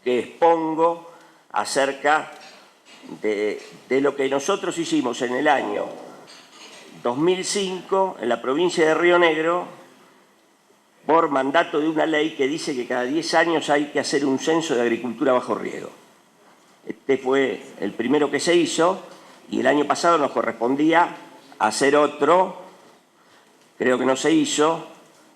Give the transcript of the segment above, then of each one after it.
que expongo acerca de lo que nosotros hicimos en el año 2005 en la provincia de Río Negro por mandato de una ley que dice que cada 10 años hay que hacer un censo de agricultura bajo riego. Este fue el primero que se hizo y el año pasado nos correspondía hacer otro, creo que no se hizo.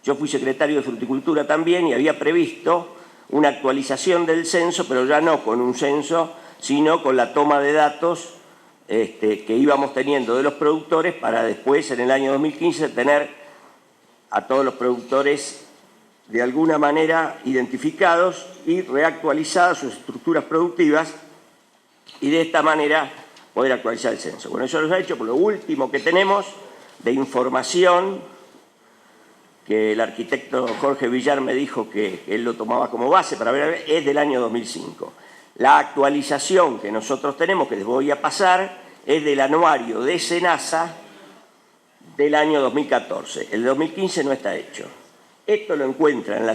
Yo fui secretario de Fruticultura también y había previsto una actualización del censo, pero ya no con un censo, sino con la toma de datos que íbamos teniendo de los productores para después, en el año 2015, tener a todos los productores de alguna manera identificados y reactualizadas sus estructuras productivas y de esta manera poder actualizar el censo. Bueno, eso lo ha hecho por lo último que tenemos de información que el arquitecto Jorge Villar me dijo que él lo tomaba como base para ver, es del año 2005. La actualización que nosotros tenemos, que les voy a pasar, es del anuario de SENASA del año 2014. El 2015 no está hecho. Esto lo encuentran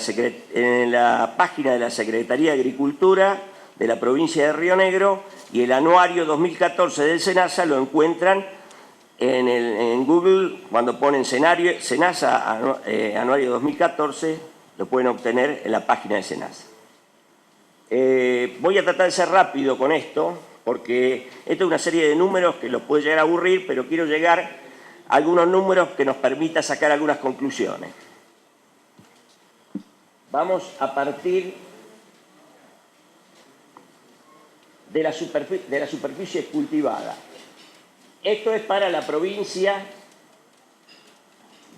en la página de la Secretaría de Agricultura de la provincia de Río Negro y el anuario 2014 del SENASA lo encuentran en Google. Cuando ponen SENASA anuario 2014 lo pueden obtener en la página de SENASA. Voy a tratar de ser rápido con esto porque esto es una serie de números que los puede llegar a aburrir, pero quiero llegar a algunos números que nos permita sacar algunas conclusiones. Vamos a partir de la superficie cultivada. Esto es para la provincia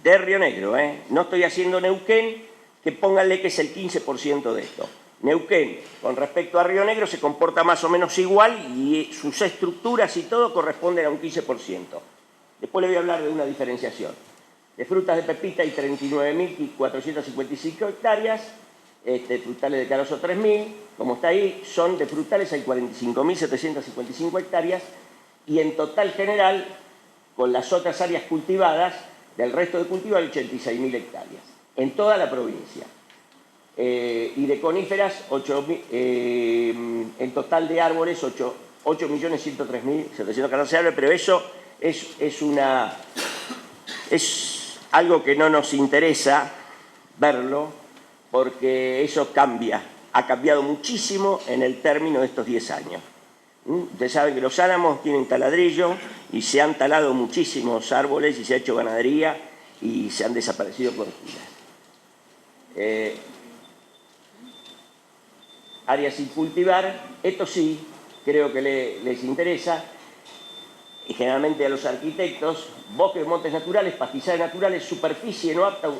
de Río Negro, No estoy haciendo Neuquén, que pónganle que es el 15% de esto. Neuquén, con respecto a Río Negro, se comporta más o menos igual y sus estructuras y todo corresponden a un 15%. Después le voy a hablar de una diferenciación. De frutas de pepita hay 39.455 hectáreas, frutales de carozo 3.000, como está ahí, son de frutales hay 45.755 hectáreas y en total general, con las otras áreas cultivadas, del resto de cultivo hay 86.000 hectáreas, en toda la provincia. Y de coníferas, en total de árboles, 8.103.714 árboles, pero eso es algo que no nos interesa verlo, porque eso ha cambiado muchísimo en el término de estos 10 años. Ustedes saben que los álamos tienen taladrillo y se han talado muchísimos árboles y se ha hecho ganadería y se han desaparecido cortinas. Áreas sin cultivar, esto sí, creo que les interesa, y generalmente a los arquitectos: bosques, montes naturales, pastizales naturales, superficie no apta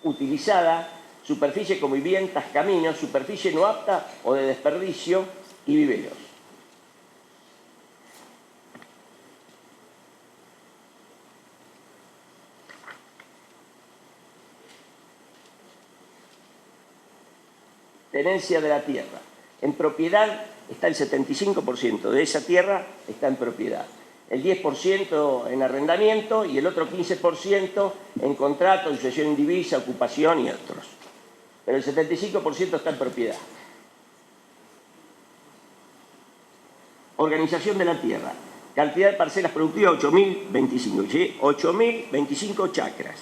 utilizada, superficie como viviendas, caminos, superficie no apta o de desperdicio y viveros. Tenencia de la tierra. En propiedad está el 75% de esa tierra está en propiedad. El 10% en arrendamiento y el otro 15% en contrato, sucesión indivisa, ocupación y otros. Pero el 75% está en propiedad. Organización de la tierra. Cantidad de parcelas productivas, 8.025. ¿Sí? 8.025 chacras.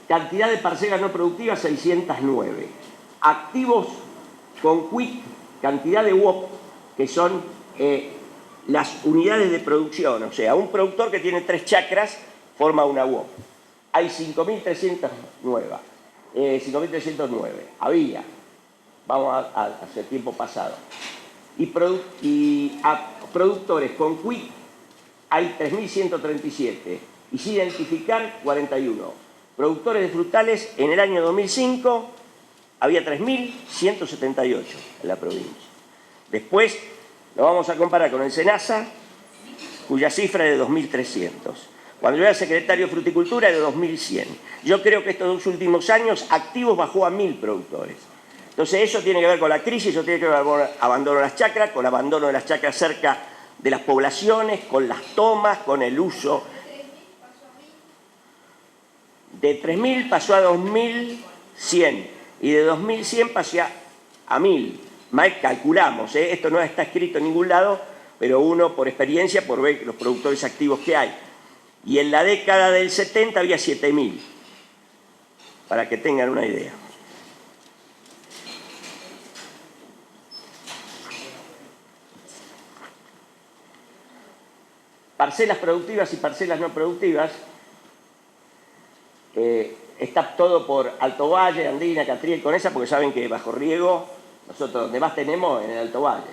Cantidad de parcelas no productivas, 609. Activos con quit, cantidad de UOP, que son las unidades de producción. O sea, un productor que tiene 3 chacras forma una UOP. Hay 5.309. Había, vamos a hacer tiempo pasado. Y productores con quit hay 3.137. Y sin identificar, 41. Productores de frutales en el año 2005 había 3.178 en la provincia. Después lo vamos a comparar con el SENASA, cuya cifra es de 2.300. Cuando yo era secretario de Fruticultura era de 2.100. Yo creo que estos 2 últimos años activos bajó a 1.000 productores. Entonces eso tiene que ver con la crisis, eso tiene que ver con el abandono de las chacras, con el abandono de las chacras cerca de las poblaciones, con las tomas, con el uso. De 3.000 pasó a 2.100 y de 2.100 a 1000. Más calculamos, esto no está escrito en ningún lado, pero uno por experiencia, por ver los productores activos que hay. Y en la década del 70 había 7000, para que tengan una idea. Parcelas productivas y parcelas no productivas. Está todo por Alto Valle, Andina, Catriel, Conesa, porque saben que bajo riego, nosotros donde más tenemos en el Alto Valle,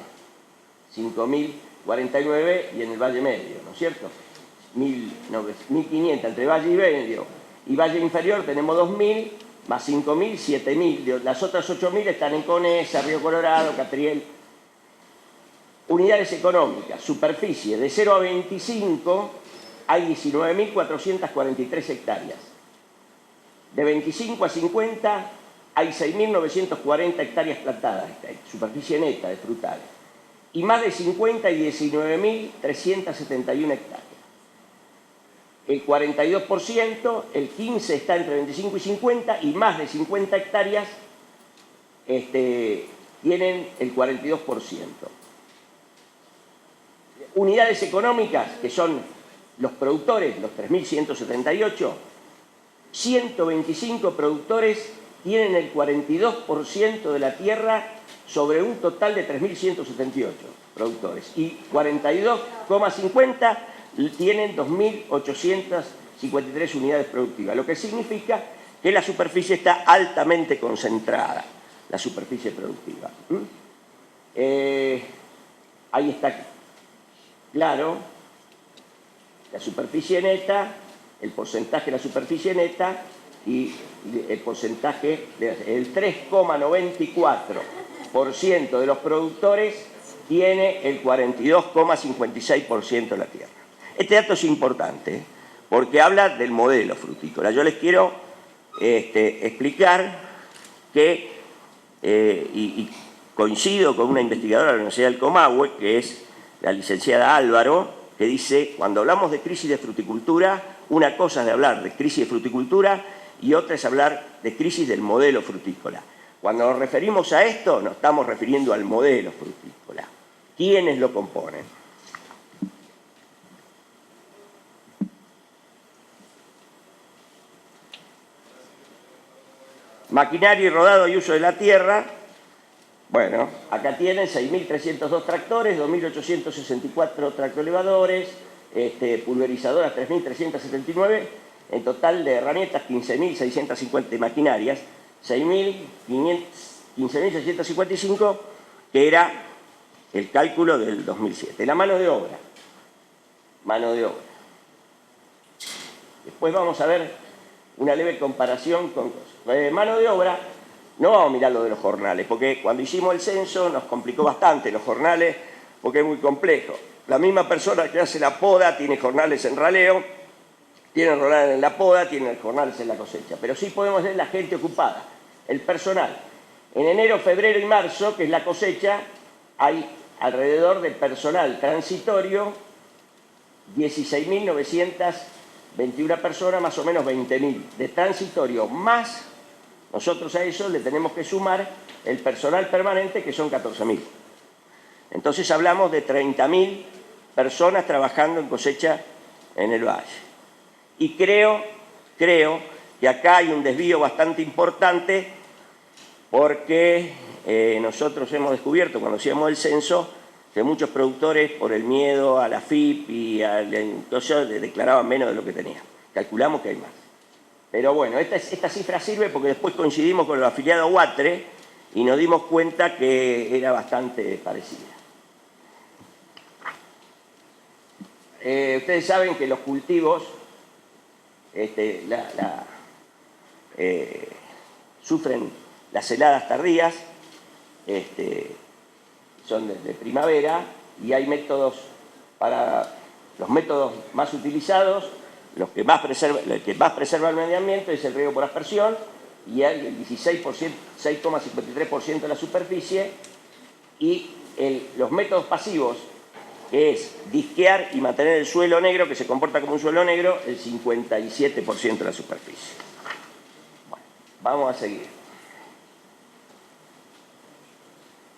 5049 y en el Valle Medio, ¿no es cierto? 1500 entre Valle y Medio y Valle Inferior tenemos 2000, más 5000, 7000. Las otras 8000 están en Conesa, Río Colorado, Catriel. Unidades económicas, superficie de 0 a 25 hay 19.443 hectáreas. De 25 a 50 hay 6.940 hectáreas plantadas, superficie neta de frutales. Y más de 50 y 19.371 hectáreas. El 42%, el 15% está entre 25 y 50 y más de 50 hectáreas tienen el 42%. Unidades económicas, que son los productores, los 3.178, 125 productores tienen el 42% de la tierra sobre un total de 3.178 productores. Y 42,50 tienen 2.853 unidades productivas, lo que significa que la superficie está altamente concentrada, la superficie productiva. Ahí está claro la superficie neta, el porcentaje de la superficie neta y el porcentaje, el 3,94% de los productores tiene el 42,56% de la tierra. Este dato es importante porque habla del modelo frutícola. Yo les quiero explicar que, y coincido con una investigadora de la Universidad del Comahue, que es la licenciada Álvaro, que dice, cuando hablamos de crisis de fruticultura, una cosa es de hablar de crisis de fruticultura y otra es hablar de crisis del modelo frutícola. Cuando nos referimos a esto, nos estamos refiriendo al modelo frutícola. ¿Quiénes lo componen? Maquinaria y rodado y uso de la tierra. Bueno, acá tienen 6.302 tractores, 2.864 tractoelevadores, pulverizadoras 3.379, en total de herramientas 15.650 maquinarias, 15.655, que era el cálculo del 2007. La mano de obra. Después vamos a ver una leve comparación con mano de obra. No vamos a mirar lo de los jornales, porque cuando hicimos el censo nos complicó bastante los jornales, porque es muy complejo. La misma persona que hace la poda tiene jornales en raleo, tiene jornales en la poda, tiene jornales en la cosecha. Pero sí podemos ver la gente ocupada, el personal. En enero, febrero y marzo, que es la cosecha, hay alrededor de personal transitorio 16.921 personas, más o menos 20.000. De transitorio más, nosotros a eso le tenemos que sumar el personal permanente, que son 14.000. Entonces hablamos de 30.000 personas trabajando en cosecha en el valle. Y creo que acá hay un desvío bastante importante porque nosotros hemos descubierto cuando hacíamos el censo que muchos productores, por el miedo a la FIP y al entonces declaraban menos de lo que tenían. Calculamos que hay más. Pero bueno, esta cifra sirve porque después coincidimos con el afiliado UATRE y nos dimos cuenta que era bastante parecida. Ustedes saben que los cultivos sufren las heladas tardías, son de primavera, y hay métodos para los métodos más utilizados. El que más preserva el medio ambiente es el riego por aspersión, y hay el 6,53% de la superficie, y los métodos pasivos, que es disquear y mantener el suelo negro, que se comporta como un suelo negro, el 57% de la superficie. Bueno, vamos a seguir.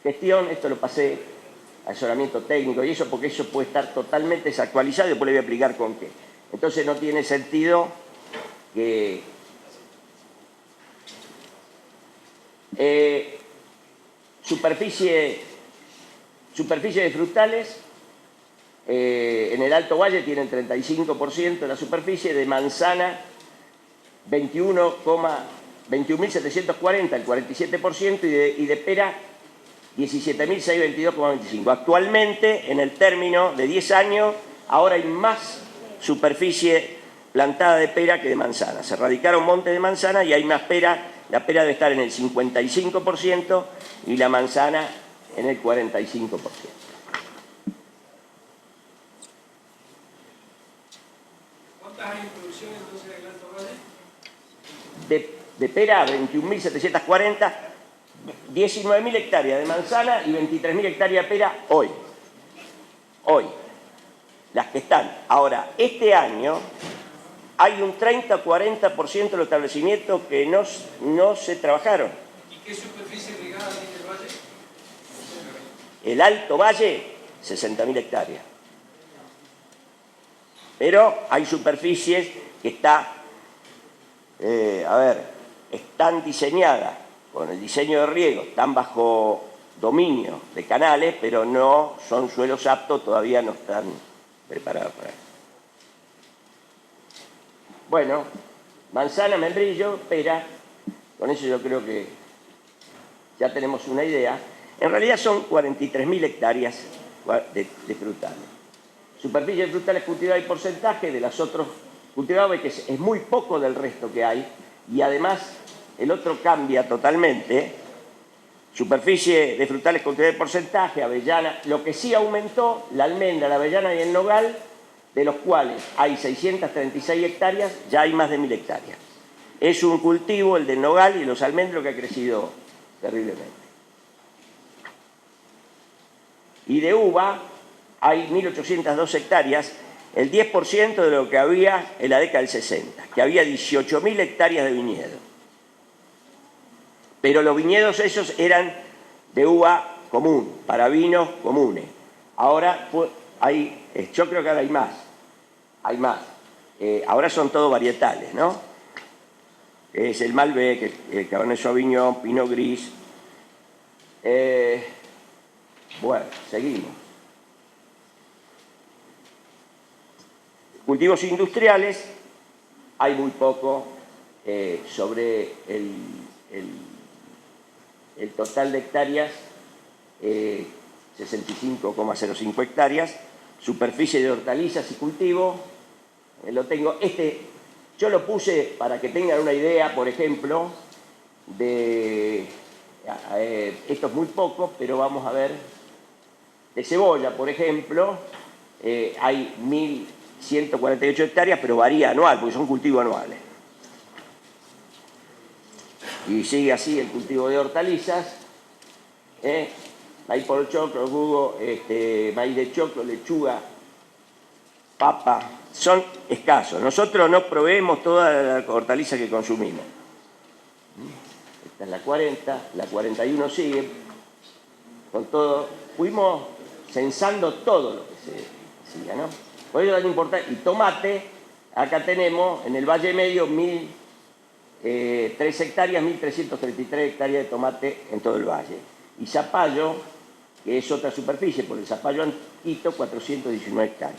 Gestión, esto lo pasé a asesoramiento técnico y eso porque eso puede estar totalmente desactualizado y después le voy a explicar con qué. Entonces no tiene sentido que... superficie de frutales, en el Alto Valle tienen 35% de la superficie, de manzana 21.740, el 47%, y de pera 17.622,25. Actualmente, en el término de 10 años, ahora hay más superficie plantada de pera que de manzana. Se erradicaron montes de manzana y hay más pera. La pera debe estar en el 55% y la manzana en el 45%. ¿Cuántas hay en producción entonces en el Alto Valle? De pera, 21.740, 19.000 hectáreas de manzana y 23.000 hectáreas de pera hoy. Hoy. Las que están. Ahora, este año hay un 30 o 40% de los establecimientos que no se trabajaron. ¿Y qué superficie regada tiene el valle? El Alto Valle, 60.000 hectáreas. Pero hay superficies que están diseñadas con el diseño de riego, están bajo dominio de canales, pero no son suelos aptos, todavía no están preparados para eso. Bueno, manzana, membrillo, pera, con eso yo creo que ya tenemos una idea. En realidad son 43.000 hectáreas de frutales. Superficie de frutales cultivadas y porcentaje de los otros cultivados, que es muy poco del resto que hay, y además el otro cambia totalmente. Superficie de frutales cultivadas y porcentaje, avellana, lo que sí aumentó, la almendra, la avellana y el nogal, de los cuales hay 636 hectáreas, ya hay más de 1.000 hectáreas. Es un cultivo, el del nogal y los almendros, que ha crecido terriblemente. Y de uva hay 1.802 hectáreas, el 10% de lo que había en la década del 60, que había 18.000 hectáreas de viñedo. Pero los viñedos esos eran de uva común, para vinos comunes. Ahora yo creo que ahora hay más. Ahora son todos varietales, ¿no? Es el Malbec, el Cabernet Sauvignon, Pinot Gris. Bueno, seguimos. Cultivos industriales, hay muy poco sobre el total de hectáreas, 65,05 hectáreas. Superficie de hortalizas y cultivo, lo tengo. Yo lo puse para que tengan una idea, por ejemplo, de... esto es muy poco, pero vamos a ver. De cebolla, por ejemplo, hay 1.148 hectáreas, pero varía anual, porque son cultivos anuales. Y sigue así el cultivo de hortalizas, maíz por choclo, jugo, maíz de choclo, lechuga, papa, son escasos. Nosotros no proveemos toda la hortaliza que consumimos. Esta es la 40, la 41 sigue, con todo. Fuimos censando todo lo que se hacía, ¿no? Por eso es importante. Y tomate, acá tenemos en el Valle Medio 1.003 hectáreas, 1.333 hectáreas de tomate en todo el valle. Y zapallo, que es otra superficie, por el zapallo anquito, 419 hectáreas.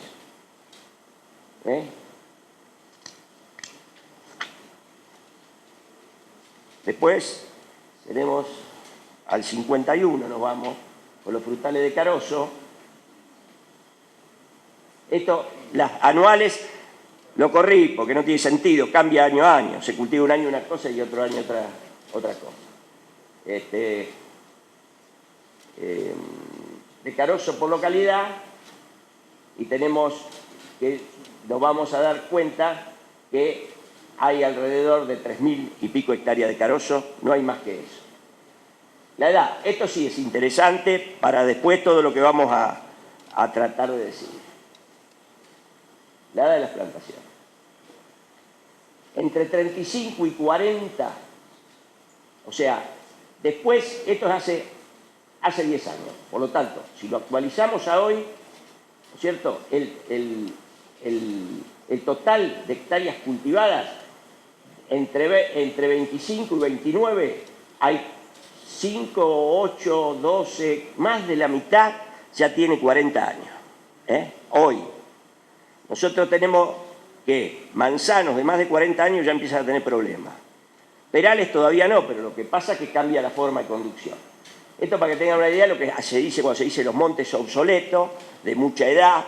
Después tenemos al 51, nos vamos, con los frutales de Caroso. Esto, las anuales, lo corrí porque no tiene sentido, cambia año a año. Se cultiva un año una cosa y otro año otra cosa. De Caroso por localidad, y tenemos que nos vamos a dar cuenta que hay alrededor de 3.000 y pico hectáreas de Caroso, no hay más que eso. La edad, esto sí es interesante para después todo lo que vamos a tratar de decir. La edad de las plantaciones. Entre 35 y 40, o sea, después, esto es hace hace 10 años. Por lo tanto, si lo actualizamos a hoy, ¿no es cierto?, el total de hectáreas cultivadas entre 25 y 29 hay 5, 8, 12, más de la mitad ya tiene 40 años. Hoy. Nosotros tenemos que manzanos de más de 40 años ya empiezan a tener problemas. Perales todavía no, pero lo que pasa es que cambia la forma de conducción. Esto para que tengan una idea de lo que se dice cuando se dice los montes obsoletos, de mucha edad.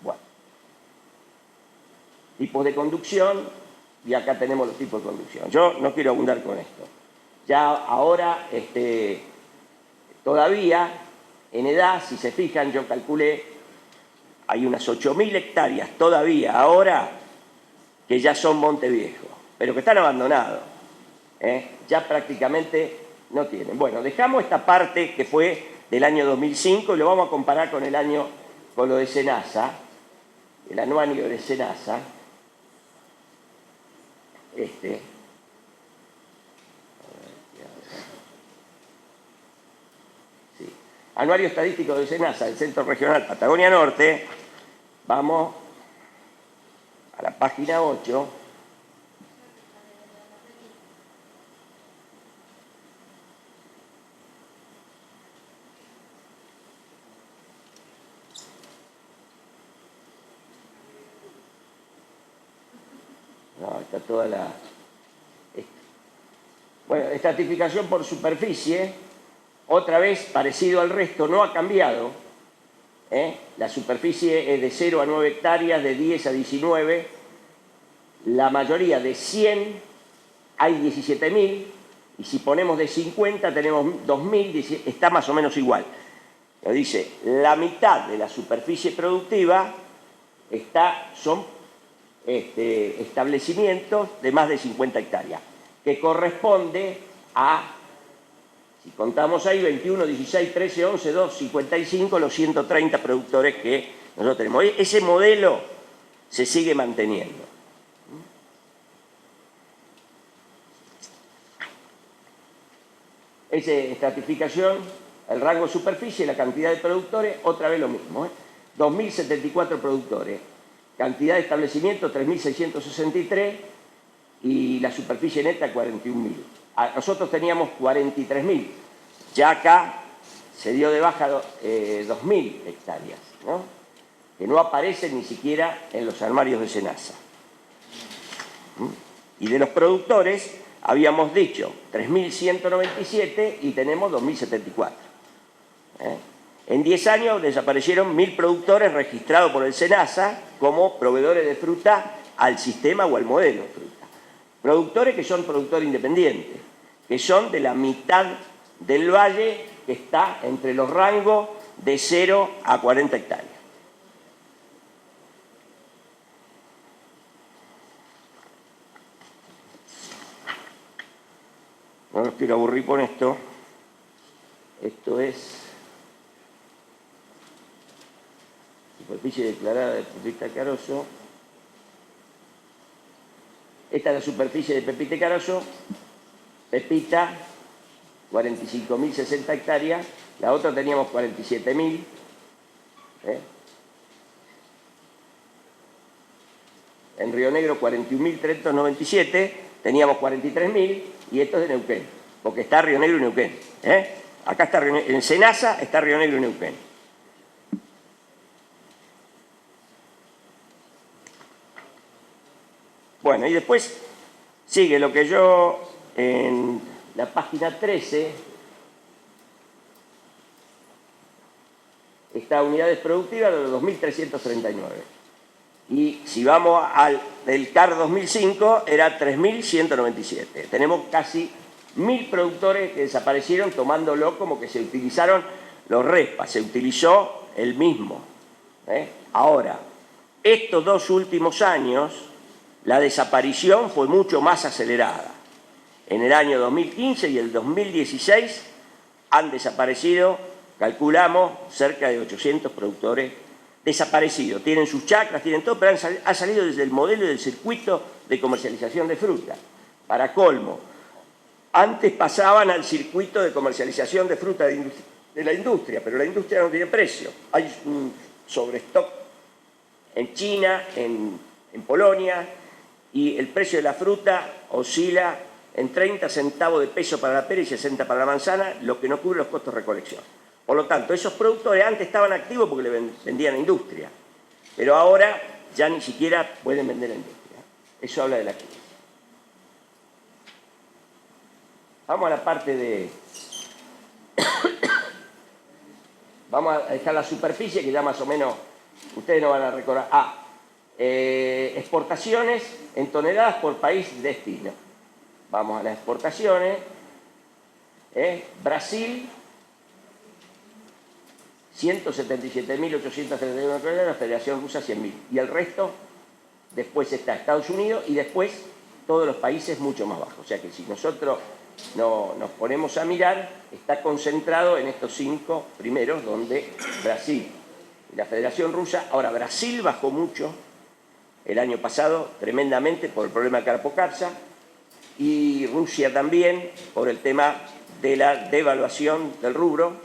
Bueno. Tipos de conducción, y acá tenemos los tipos de conducción. Yo no quiero abundar con esto. Ya ahora, todavía, en edad, si se fijan, yo calculé, hay unas 8.000 hectáreas todavía ahora que ya son monte viejo, pero que están abandonados. Ya prácticamente no tienen. Bueno, dejamos esta parte que fue del año 2005 y lo vamos a comparar con con lo de Senasa, el anuario de Senasa. Anuario estadístico de Senasa, del Centro Regional Patagonia Norte. Vamos a la página 8. No, está toda la... Bueno, estratificación por superficie, otra vez parecido al resto, no ha cambiado. La superficie es de 0 a 9 hectáreas, de 10 a 19. La mayoría de 100 hay 17.000, y si ponemos de 50 tenemos 2.000, está más o menos igual. Lo dice, la mitad de la superficie productiva son establecimientos de más de 50 hectáreas, que corresponde a, si contamos ahí, 21, 16, 13, 11, 2, 55, los 130 productores que nosotros tenemos. Ese modelo se sigue manteniendo. Esa estratificación, el rango de superficie, la cantidad de productores, otra vez lo mismo. 2.074 productores. Cantidad de establecimientos, 3.663, y la superficie neta, 41.000. Nosotros teníamos 43.000. Ya acá se dio de baja 2.000 hectáreas, ¿no?, que no aparecen ni siquiera en los armarios de Senasa. Y de los productores, habíamos dicho 3.197 y tenemos 2.074. En 10 años desaparecieron 1.000 productores registrados por el Senasa como proveedores de fruta al sistema o al modelo de fruta. Productores que son productores independientes, que son de la mitad del valle, que está entre los rangos de 0 a 40 hectáreas. No los quiero aburrir con esto. Esto es superficie declarada de Pepita Caroso. Esta es la superficie de Pepita Caroso. Pepita, 45.060 hectáreas. La otra teníamos 47.000. En Río Negro, 41.397. Teníamos 43.000. Y esto es de Neuquén, porque está Río Negro y Neuquén. Acá está Río Negro, en Senasa está Río Negro y Neuquén. Bueno, y después sigue lo que yo en la página 13 está unidades productivas de los 2.339. Y si vamos del CAR 2005 era 3.197. Tenemos casi 1.000 productores que desaparecieron, tomándolo como que se utilizaron los RESPA, se utilizó el mismo. Ahora, estos 2 últimos años la desaparición fue mucho más acelerada. En el año 2015 y el 2016 han desaparecido, calculamos, cerca de 800 productores desaparecidos. Tienen sus chacras, tienen todo, pero ha salido desde el modelo y del circuito de comercialización de fruta. Para colmo, antes pasaban al circuito de comercialización de fruta de la industria, pero la industria no tiene precio. Hay un sobrestock en China, en Polonia, y el precio de la fruta oscila en 30 centavos de peso para la pera y 60 para la manzana, lo que no cubre los costos de recolección. Por lo tanto, esos productores antes estaban activos porque le vendían a industria, pero ahora ya ni siquiera pueden vender a industria. Eso habla de la crisis. Vamos a la parte de... Vamos a dejar la superficie, que ya más o menos ustedes no van a recordar. Exportaciones en toneladas por país destino. Vamos a las exportaciones. Brasil, 177.831 toneladas, la Federación Rusa 100.000. Y el resto, después está Estados Unidos y después todos los países mucho más bajos. O sea que si nosotros nos ponemos a mirar, está concentrado en estos 5 primeros, donde Brasil y la Federación Rusa. Ahora, Brasil bajó mucho el año pasado, tremendamente, por el problema de Carpocapsa, y Rusia también, por el tema de la devaluación del rubro,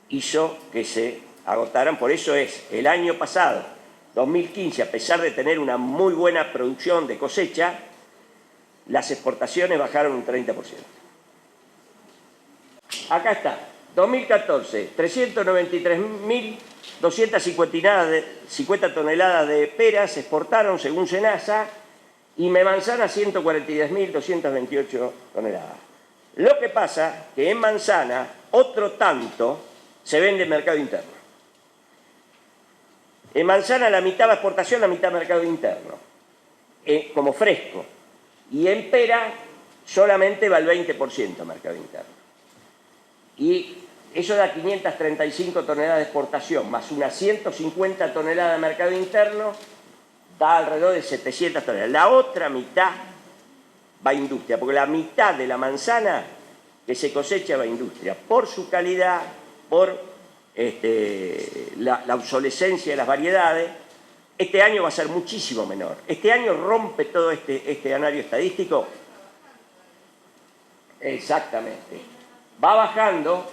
hizo que se agotaran. Por eso es, el año pasado, 2015, a pesar de tener una muy buena producción de cosecha, las exportaciones bajaron un 30%. Acá está, 2014, 393.250 toneladas de peras se exportaron según Senasa y manzana 142.228 toneladas. Lo que pasa que en manzana otro tanto se vende en mercado interno. En manzana la mitad va a exportación, la mitad mercado interno, como fresco. Y en pera solamente va el 20% mercado interno. Y eso da 535 toneladas de exportación, más unas 150 toneladas de mercado interno, da alrededor de 700 toneladas. La otra mitad va a industria, porque la mitad de la manzana que se cosecha va a industria, por su calidad, por la obsolescencia de las variedades. Este año va a ser muchísimo menor. Este año rompe todo este análisis estadístico. Exactamente. Va bajando,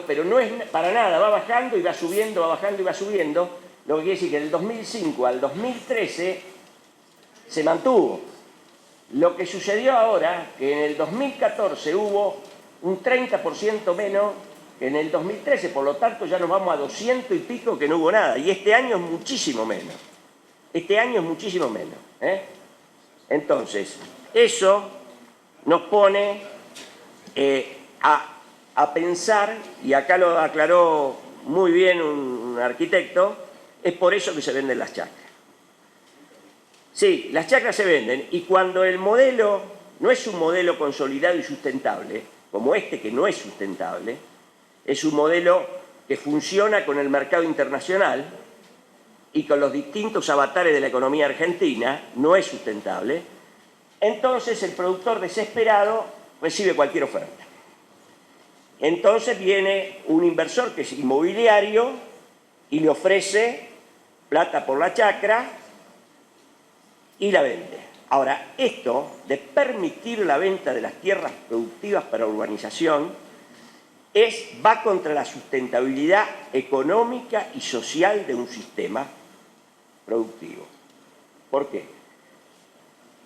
pero no es para nada, va bajando y va subiendo, va bajando y va subiendo, lo que quiere decir que del 2005 al 2013 se mantuvo. Lo que sucedió ahora, que en el 2014 hubo un 30% menos que en el 2013, por lo tanto ya nos vamos a 200 y pico que no hubo nada, y este año es muchísimo menos. Este año es muchísimo menos. Entonces, eso nos pone a pensar, y acá lo aclaró muy bien un arquitecto, es por eso que se venden las chacras. Sí, las chacras se venden, y cuando el modelo no es un modelo consolidado y sustentable, como este que no es sustentable, es un modelo que funciona con el mercado internacional y con los distintos avatares de la economía argentina, no es sustentable, entonces el productor desesperado recibe cualquier oferta. Entonces viene un inversor que es inmobiliario y le ofrece plata por la chacra y la vende. Ahora, esto de permitir la venta de las tierras productivas para urbanización va contra la sustentabilidad económica y social de un sistema productivo. ¿Por qué?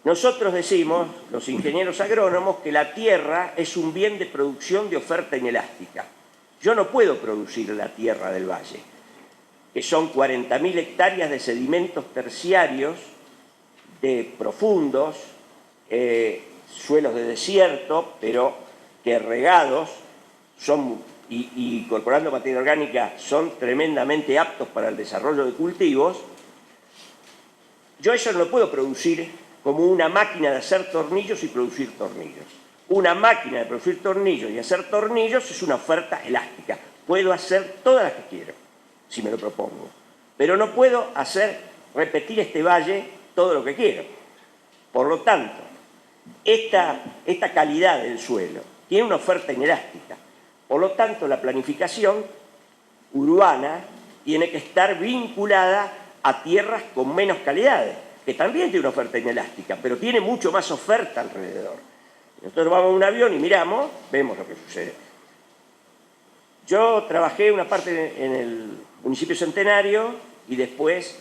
Nosotros decimos, los ingenieros agrónomos, que la tierra es un bien de producción de oferta inelástica. Yo no puedo producir la tierra del valle, que son 40.000 hectáreas de sedimentos terciarios, de profundos, suelos de desierto, pero que regados y incorporando materia orgánica son tremendamente aptos para el desarrollo de cultivos. Yo eso no lo puedo producir como una máquina de hacer tornillos y producir tornillos. Una máquina de producir tornillos y hacer tornillos es una oferta elástica. Puedo hacer todas las que quiero, si me lo propongo. Pero no puedo repetir este valle todo lo que quiero. Por lo tanto, esta calidad del suelo tiene una oferta inelástica. Por lo tanto, la planificación urbana tiene que estar vinculada a tierras con menos calidades. que también tiene una oferta inelástica, pero tiene mucho más oferta alrededor. Nosotros vamos a un avión y miramos, vemos lo que sucede. Yo trabajé una parte en el municipio Centenario y después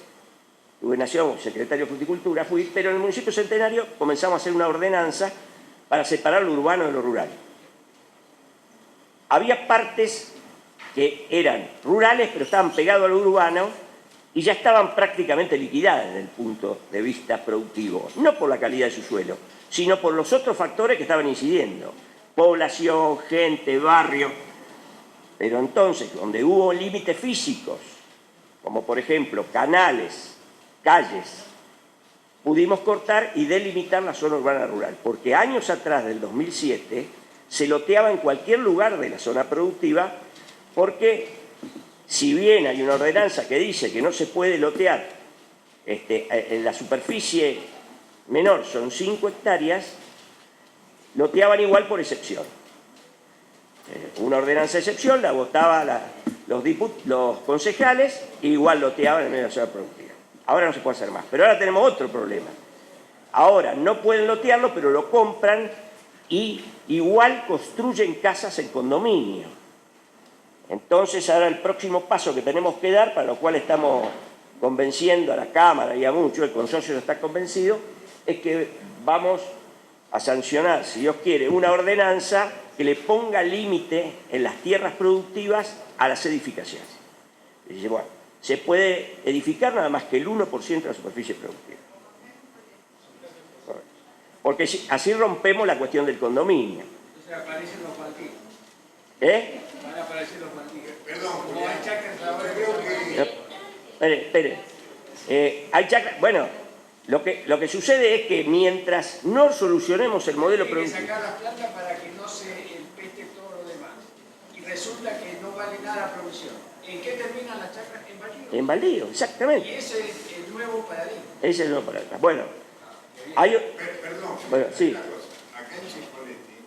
tuve nación secretario de Fruticultura, pero en el municipio Centenario comenzamos a hacer una ordenanza para separar lo urbano de lo rural. Había partes que eran rurales, pero estaban pegados a lo urbano y ya estaban prácticamente liquidadas desde el punto de vista productivo, no por la calidad de su suelo, sino por los otros factores que estaban incidiendo, población, gente, barrio. Pero entonces, donde hubo límites físicos, como por ejemplo canales, calles, pudimos cortar y delimitar la zona urbana rural, porque años atrás, del 2007, se loteaba en cualquier lugar de la zona productiva, porque si bien hay una ordenanza que dice que no se puede lotear en la superficie menor, son 5 hectáreas, loteaban igual por excepción. Una ordenanza de excepción la votaban los concejales y igual loteaban en medio de la zona productiva. Ahora no se puede hacer más, pero ahora tenemos otro problema. Ahora no pueden lotearlo, pero lo compran y igual construyen casas en condominio. Entonces ahora el próximo paso que tenemos que dar, para lo cual estamos convenciendo a la Cámara y a muchos, el consorcio no está convencido, es que vamos a sancionar, si Dios quiere, una ordenanza que le ponga límite en las tierras productivas a las edificaciones. Y dice, bueno, se puede edificar nada más que el 1% de la superficie productiva. Porque así rompemos la cuestión del condominio. Entonces aparecen los baldíos. Van a aparecer los baldíos. Perdón, Como hay chacras ahora. Espere. Hay chacras. Bueno, lo que sucede es que mientras no solucionemos el modelo productivo. Hay que sacar las plantas para que no se empeste todo lo demás. Y resulta que no vale nada la producción. ¿En qué terminan las chacras? En baldío. En baldío, exactamente. Y ese es el nuevo paradigma. Ese es el nuevo paradigma. Bueno, Perdón, bueno, sí. una cosa. Acá en Chipoleti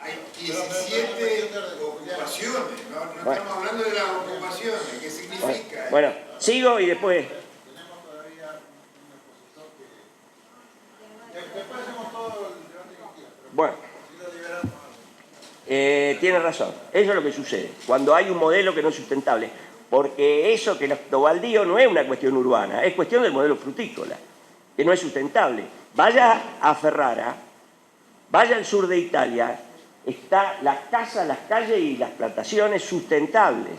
hay 17 ocupaciones, no estamos hablando de las ocupaciones, ¿qué significa? Bueno, sigo y después. Tenemos todavía un expositor que... Después hacemos todo el debate que quiera. Bueno, Si lo liberamos... tiene razón. Eso es lo que sucede. Cuando hay un modelo que no es sustentable. Porque eso que los baldíos no es una cuestión urbana, es cuestión del modelo frutícola, que no es sustentable. Vaya a Ferrara, vaya al sur de Italia, está las casas, las calles y las plantaciones sustentables.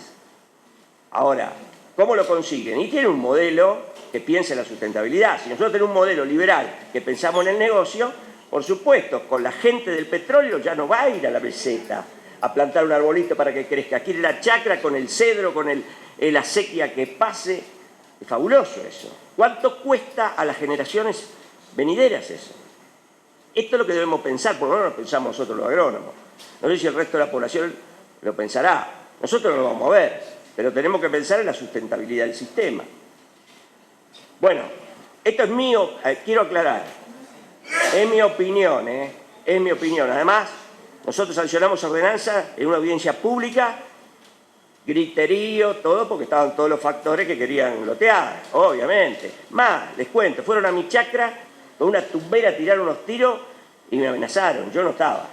Ahora, ¿cómo lo consiguen? Y tienen un modelo que piensa en la sustentabilidad. Si nosotros tenemos un modelo liberal que pensamos en el negocio, por supuesto, con la gente del petróleo ya no va a ir a la meseta a plantar un arbolito para que crezca. Quiere la chacra con el cedro, con la acequia que pase. Es fabuloso eso. ¿Cuánto cuesta a las generaciones venideras eso? Esto es lo que debemos pensar, por lo menos lo pensamos nosotros los agrónomos. No sé si el resto de la población lo pensará. Nosotros no lo vamos a ver, pero tenemos que pensar en la sustentabilidad del sistema. Bueno, esto es mío, quiero aclarar. Es mi opinión, es mi opinión. Además, nosotros sancionamos ordenanza en una audiencia pública, griterío, todo, porque estaban todos los factores que querían lotear, obviamente. Más, les cuento, fueron a mi chacra con una tumbera a tirar unos tiros y me amenazaron, yo no estaba.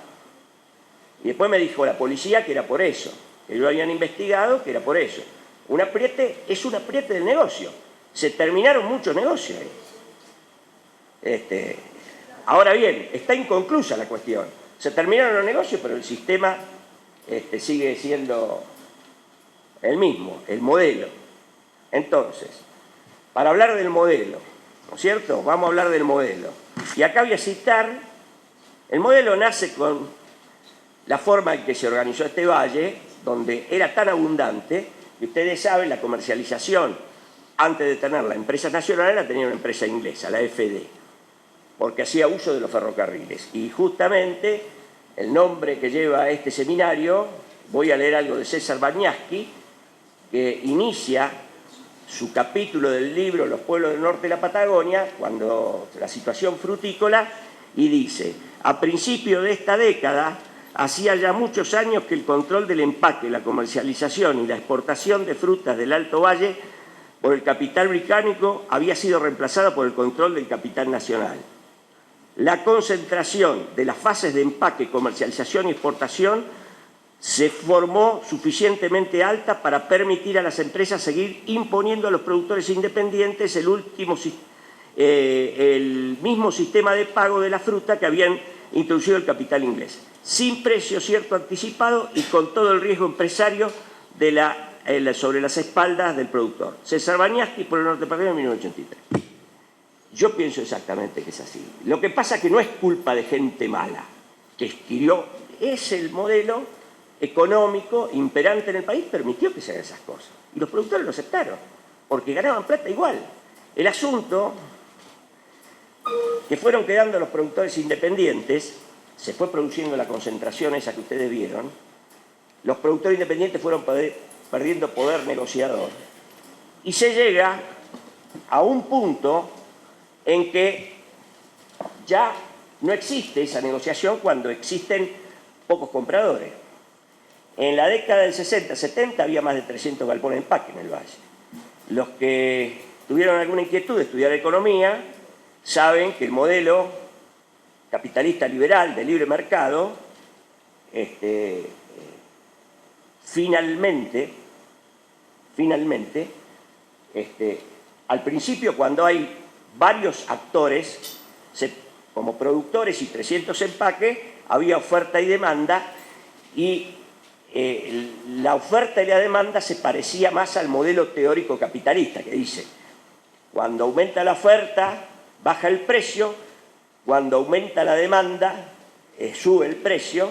Y después me dijo la policía que era por eso, que lo habían investigado, que era por eso. Un apriete es un apriete del negocio. Se terminaron muchos negocios ahí. Ahora bien, está inconclusa la cuestión. Se terminaron los negocios, pero el sistema sigue siendo el mismo, el modelo. Entonces, para hablar del modelo, ¿no es cierto? Vamos a hablar del modelo. Y acá voy a citar, el modelo nace con la forma en que se organizó este valle, donde era tan abundante, que ustedes saben, la comercialización, antes de tener la empresa nacional, la tenía una empresa inglesa, la FD, porque hacía uso de los ferrocarriles. Y justamente el nombre que lleva este seminario, voy a leer algo de César Bañaski, que inicia su capítulo del libro Los pueblos del norte de la Patagonia, cuando la situación frutícola, y dice: a principios de esta década, hacía ya muchos años que el control del empaque, la comercialización y la exportación de frutas del Alto Valle por el capital británico había sido reemplazada por el control del capital nacional. La concentración de las fases de empaque, comercialización y exportación se formó suficientemente alta para permitir a las empresas seguir imponiendo a los productores independientes el mismo sistema de pago de la fruta que habían introducido el capital inglés, sin precio cierto anticipado y con todo el riesgo empresario sobre las espaldas del productor. César Bañaski, por el Norte Perdido, en 1983. Yo pienso exactamente que es así. Lo que pasa es que no es culpa de gente mala que escribió, es el modelo económico imperante en el país, permitió que se hagan esas cosas. Y los productores lo aceptaron, porque ganaban plata igual. El asunto que fueron quedando los productores independientes, se fue produciendo la concentración esa que ustedes vieron, los productores independientes fueron perdiendo poder negociador. Y se llega a un punto en que ya no existe esa negociación cuando existen pocos compradores. En la década del 60-70 había más de 300 galpones de empaque en el valle. Los que tuvieron alguna inquietud de estudiar economía saben que el modelo capitalista liberal de libre mercado finalmente, al principio, cuando hay varios actores, como productores y 300 empaques, había oferta y demanda, y la oferta y la demanda se parecía más al modelo teórico capitalista, que dice, cuando aumenta la oferta, baja el precio, cuando aumenta la demanda, sube el precio,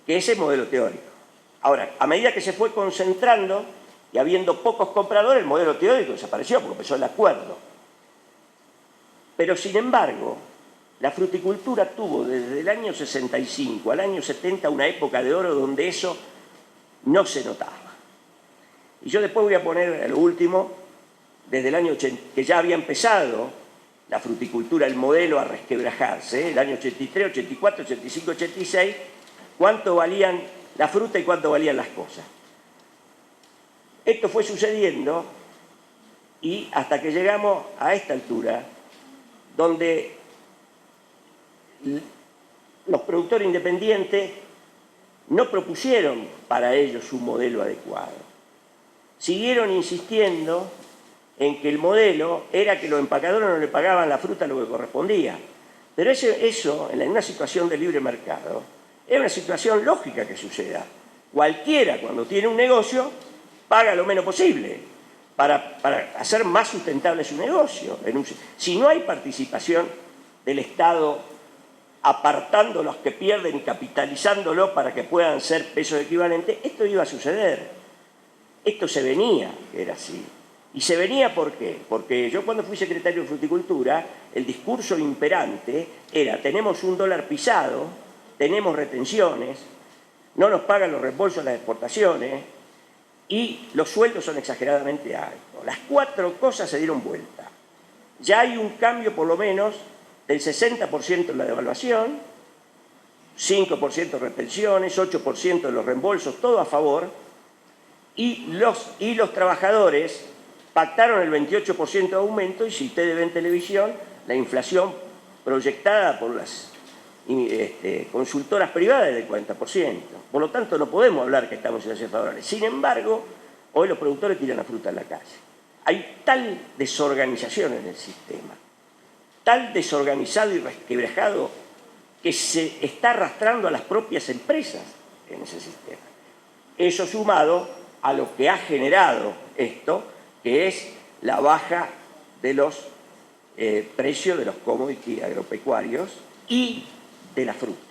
que ese es el modelo teórico. Ahora, a medida que se fue concentrando y habiendo pocos compradores, el modelo teórico desapareció porque empezó el acuerdo. Pero, sin embargo, la fruticultura tuvo desde el año 65 al año 70 una época de oro donde eso no se notaba. Y yo después voy a poner el último, desde el año 80, que ya había empezado la fruticultura, el modelo a resquebrajarse, el año 83, 84, 85, 86, cuánto valían la fruta y cuánto valían las cosas. Esto fue sucediendo y hasta que llegamos a esta altura, donde los productores independientes no propusieron para ellos un modelo adecuado. Siguieron insistiendo en que el modelo era que los empacadores no le pagaban la fruta lo que correspondía. Pero eso en una situación de libre mercado, es una situación lógica que suceda. Cualquiera, cuando tiene un negocio, paga lo menos posible para hacer más sustentable su negocio. Si no hay participación del Estado apartando los que pierden y capitalizándolo para que puedan ser pesos equivalentes, esto iba a suceder. Esto se venía, que era así. ¿Y se venía por qué? Porque yo cuando fui secretario de Fruticultura, el discurso imperante era: tenemos un dólar pisado, tenemos retenciones, no nos pagan los reembolsos de las exportaciones y los sueldos son exageradamente altos. Las cuatro cosas se dieron vuelta. Ya hay un cambio por lo menos del 60% en la devaluación, 5% de retenciones, 8% de los reembolsos, todo a favor, y los trabajadores pactaron el 28% de aumento, y si ustedes ven televisión, la inflación proyectada por las consultoras privadas es del 40%. Por lo tanto, no podemos hablar que estamos en situaciones favorables. Sin embargo, hoy los productores tiran la fruta en la calle. Hay tal desorganización en el sistema, tal desorganizado y resquebrajado, que se está arrastrando a las propias empresas en ese sistema. Eso sumado a lo que ha generado esto, que es la baja de los precios de los commodities agropecuarios y de la fruta.